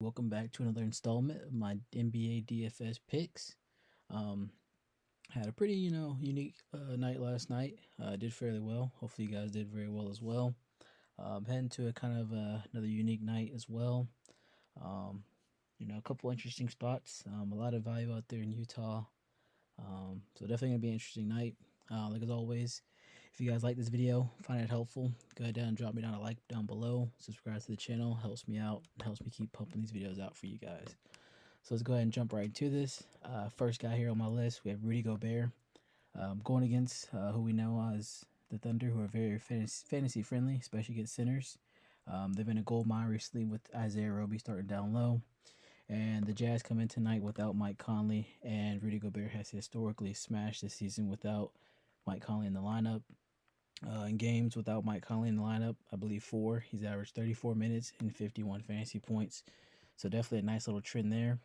Welcome back to another installment of my NBA DFS picks. Um, had a pretty, unique night last night. Did fairly well. Hopefully, you guys did very well as well. Heading to a kind of another unique night as well. Um, a couple interesting spots. A lot of value out there in Utah. So definitely gonna be an interesting night. Like as always, if you guys like this video, find it helpful, go ahead and drop me down a like down below. Subscribe to the channel, helps me out, and helps me keep pumping these videos out for you guys. So let's go ahead and jump right into this. First guy here on my list, we have Rudy Gobert, going against who we know as the Thunder, who are very fantasy friendly, especially against sinners. They've been a gold mine recently with Isaiah Roby starting down low. And the Jazz come in tonight without Mike Conley, and Rudy Gobert has historically smashed this season without Mike Conley in the lineup. In games without Mike Conley in the lineup, I believe four, he's averaged 34 minutes and 51 fantasy points. So definitely a nice little trend there.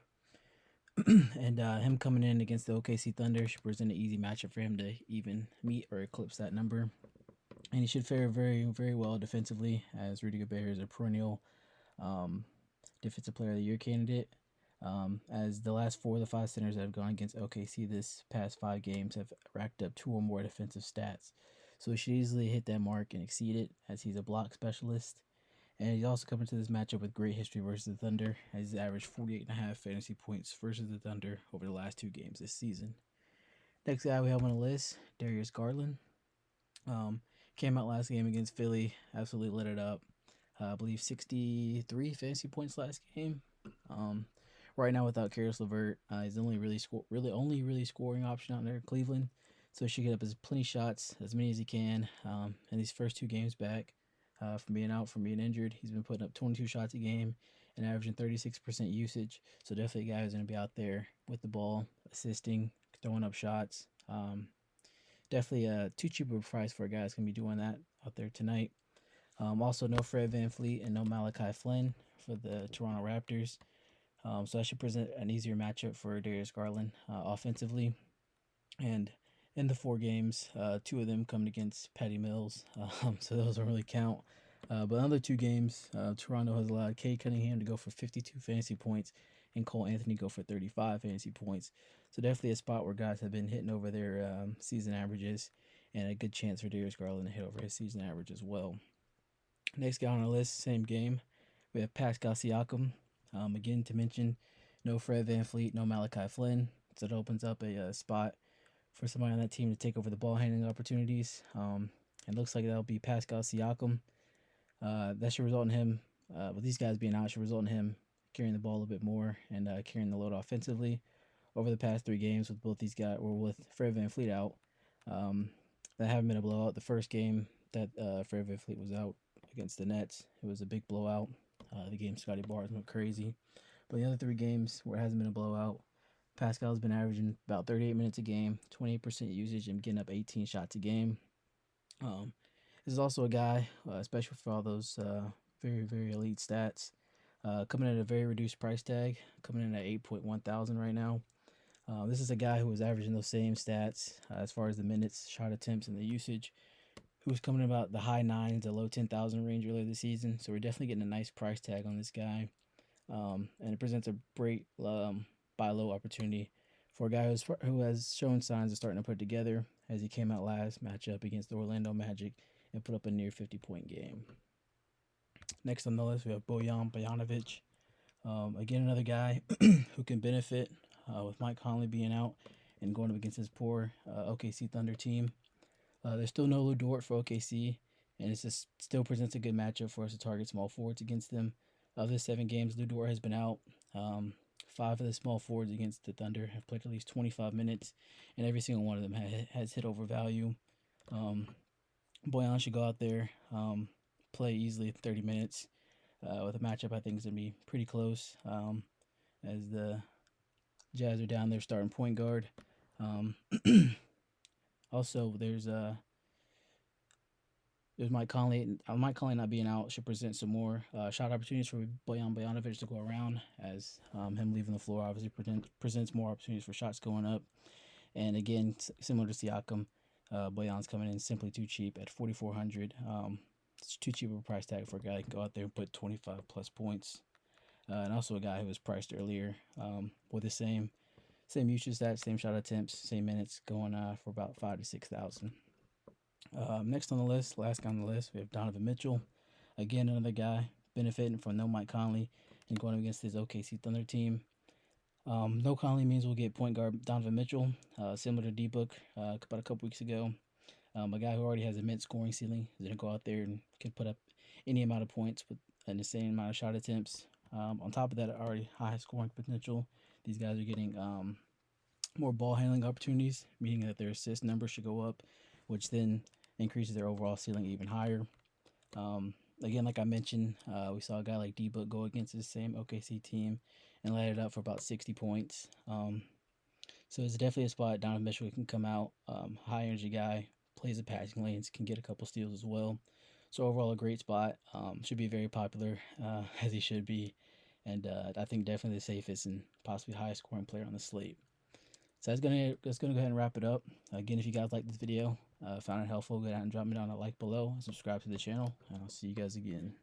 And him coming in against the OKC Thunder should present an easy matchup for him to even meet or eclipse that number. And he should fare very, very well defensively, as Rudy Gobert is a perennial um, Defensive Player of the Year candidate. As the last four of the five centers that have gone against OKC this past 5 games have racked up 2 or more defensive stats. So he should easily hit that mark and exceed it, as he's a block specialist. And he's also coming to this matchup with great history versus the Thunder, as he's averaged 48.5 fantasy points versus the Thunder over the last 2 games this season. Next guy we have on the list, Darius Garland. Um, Came out last game against Philly, absolutely lit it up. I believe 63 fantasy points last game. Um, right now without Karis LeVert, he's the only really scoring option out there in Cleveland. So he should get up as plenty shots, as many as he can. In these first 2 games back, from being out, from being injured, he's been putting up 22 shots a game and averaging 36% usage. So definitely a guy who's going to be out there with the ball, assisting, throwing up shots. Definitely too cheap of a price for a guy that's going to be doing that out there tonight. Also, no Fred VanVleet and no Malachi Flynn for the Toronto Raptors. So that should present an easier matchup for Darius Garland offensively. And in the 4 games, 2 of them coming against Patty Mills, so those don't really count. But in other 2 games, Toronto has allowed Cade Cunningham to go for 52 fantasy points and Cole Anthony go for 35 fantasy points. So definitely a spot where guys have been hitting over their season averages, and a good chance for Darius Garland to hit over his season average as well. Next guy on our list, same game, we have Pascal Siakam. Again, to mention, no Fred VanVleet, no Malachi Flynn. So it opens up a spot for somebody on that team to take over the ball handling opportunities. It looks like that'll be Pascal Siakam. That should result in him, with these guys being out, should result in him carrying the ball a little bit more and carrying the load offensively over the past 3 games with both these guys, or with Fred VanVleet out. That haven't been a blowout. The first game that Fred VanVleet was out against the Nets, it was a big blowout. The game Scotty Barnes went crazy. But the other 3 games where it hasn't been a blowout, Pascal's been averaging about 38 minutes a game, 28% usage, and getting up 18 shots a game. This is also a guy, especially for all those very, very elite stats, coming at a very reduced price tag, coming in at 8.1 thousand right now. This is a guy who was averaging those same stats as far as the minutes, shot attempts, and the usage, who was coming about the high 9s to low 10,000 range earlier this season. So we're definitely getting a nice price tag on this guy. And it presents a great buy low opportunity for a guy who has shown signs of starting to put it together, as he came out last matchup against the Orlando Magic and put up a near 50-point game. Next on the list, we have Bogdan Bogdanovic. Again, another guy who can benefit with Mike Conley being out and going up against his poor OKC Thunder team. There's still no Lou Dort for OKC, and it just still presents a good matchup for us to target small forwards against them. Of the 7 games, Lou Dort has been out. 5 of the small forwards against the Thunder have played at least 25 minutes, and every single one of them has hit over value. Boyan should go out there, play easily 30 minutes with a matchup I think is going to be pretty close, as the Jazz are down there starting point guard. Also, there's Mike Conley. Mike Conley not being out should present some more shot opportunities for Bojan Bojanovic to go around, as him leaving the floor obviously presents more opportunities for shots going up. And again, similar to Siakam, Bojan's coming in simply too cheap at 4,400. It's too cheap of a price tag for a guy that can go out there and put 25 plus points. and also a guy who was priced earlier with the same usage stats, same shot attempts, same minutes, going for about 5,000 to 6,000. Next on the list, last guy on the list, we have Donovan Mitchell. Again, another guy benefiting from no Mike Conley and going against his OKC Thunder team. No Conley means we'll get point guard Donovan Mitchell, similar to D-Book about a couple weeks ago. A guy who already has immense scoring ceiling is going to go out there and can put up any amount of points with the same amount of shot attempts. On top of that, already high scoring potential. These guys are getting more ball handling opportunities, meaning that their assist numbers should go up, which then increases their overall ceiling even higher. Again, like I mentioned, we saw a guy like D-Book go against the same OKC team and light it up for about 60 points. So it's definitely a spot Donovan Mitchell can come out, high energy guy, plays the passing lanes, can get a couple steals as well. So overall, a great spot. Should be very popular, as he should be, and I think definitely the safest and possibly highest scoring player on the slate. So that's gonna go ahead and wrap it up. Again, if you guys like this video, found it helpful, go ahead and drop me down a like below, and subscribe to the channel, and I'll see you guys again.